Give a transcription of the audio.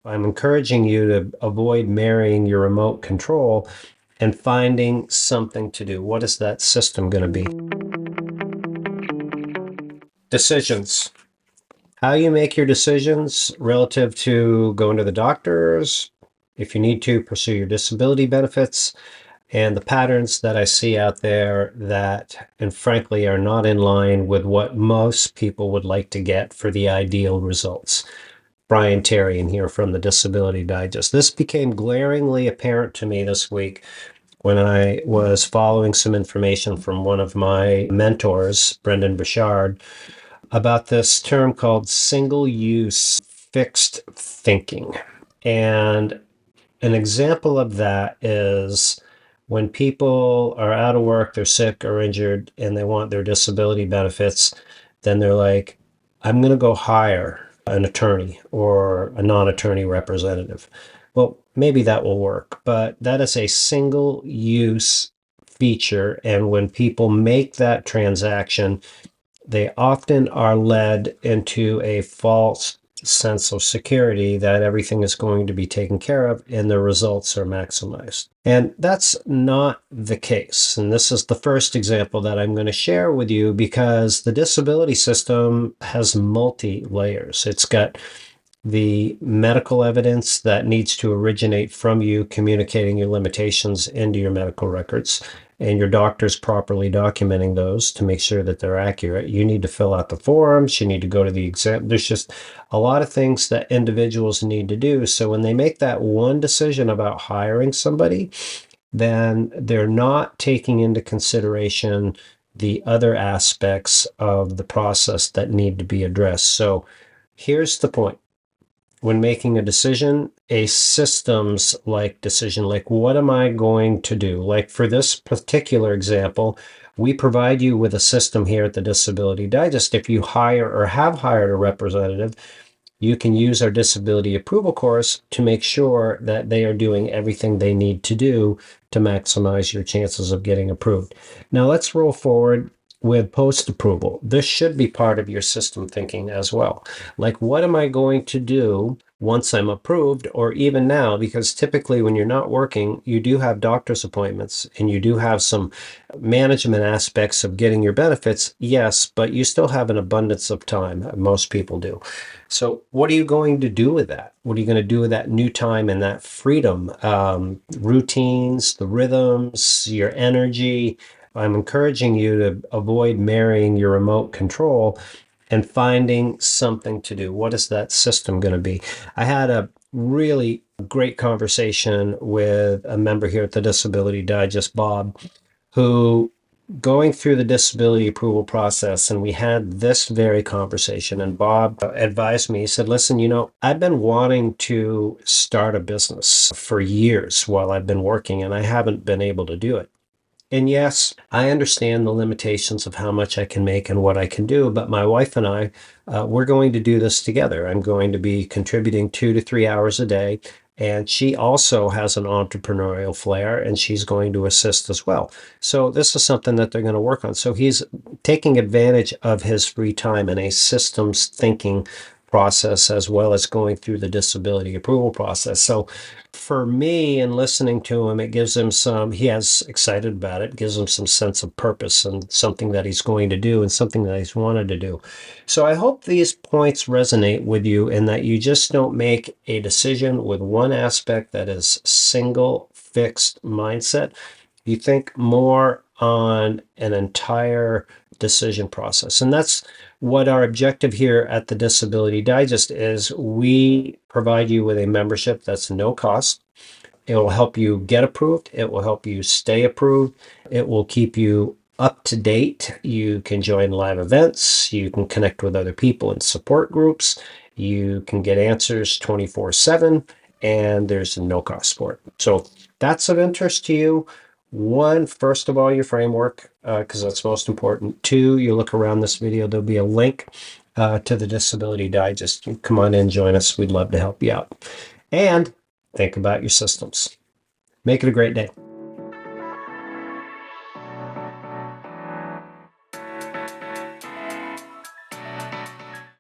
I'm encouraging you to avoid marrying your remote control and finding something to do. What is that system going to be? Decisions. How you make your decisions relative to going to the doctors, if you need to pursue your disability benefits, and the patterns that I see out there that, and frankly, are not in line with what most people would like to get for the ideal results. Brian Terry in here from the Disability Digest. This became glaringly apparent to me this week when I was following some information from one of my mentors, Brendan Bouchard, about this term called single-use fixed thinking. And an example of that is when people are out of work, they're sick or injured, and they want their disability benefits, then they're like, I'm going to go hire an attorney or a non-attorney representative. Well, maybe that will work, but that is a single use feature. And when people make that transaction, they often are led into a false sense of security that everything is going to be taken care of and the results are maximized. And that's not the case. And this is the first example that I'm going to share with you because the disability system has multi layers. It's got the medical evidence that needs to originate from you communicating your limitations into your medical records and your doctor's properly documenting those to make sure that they're accurate. You need to fill out the forms, you need to go to the exam. There's just a lot of things that individuals need to do. So when they make that one decision about hiring somebody, then they're not taking into consideration the other aspects of the process that need to be addressed. So here's the point. When making a decision, a systems like decision, like what am I going to do? Like for this particular example, we provide you with a system here at the Disability Digest. If you hire or have hired a representative, you can use our disability approval course to make sure that they are doing everything they need to do to maximize your chances of getting approved. Now let's roll forward with post-approval. This should be part of your system thinking as well. Like, what am I going to do once I'm approved, or even now? Because typically when you're not working, you do have doctor's appointments and you do have some management aspects of getting your benefits, yes, but you still have an abundance of time. Most people do. So what are you going to do with that? What are you going to do with that new time and that freedom? Routines, the rhythms, your energy. I'm encouraging you to avoid marrying your remote control and finding something to do. What is that system going to be? I had a really great conversation with a member here at the Disability Digest, Bob, who going through the disability approval process, and we had this very conversation, and Bob advised me, he said, listen, I've been wanting to start a business for years while I've been working, and I haven't been able to do it. And yes, I understand the limitations of how much I can make and what I can do, but my wife and I, we're going to do this together. I'm going to be contributing 2 to 3 hours a day. And she also has an entrepreneurial flair and she's going to assist as well. So this is something that they're going to work on. So he's taking advantage of his free time in a systems thinking process as well as going through the disability approval process. So for me, in listening to him, it gives him he has excited about it, gives him some sense of purpose and something that he's going to do and something that he's wanted to do. So I hope these points resonate with you and that you just don't make a decision with one aspect that is single fixed mindset. You think more on an entire decision process. And that's what our objective here at the Disability Digest is. We provide you with a membership that's no cost. It will help you get approved. It will help you stay approved. It will keep you up to date. You can join live events. You can connect with other people in support groups. You can get answers 24/7, and there's no cost for it. So that's of interest to you. One, first of all, your framework, because that's most important. Two, you look around this video, there'll be a link to the Disability Digest. You come on in, join us. We'd love to help you out. And think about your systems. Make it a great day.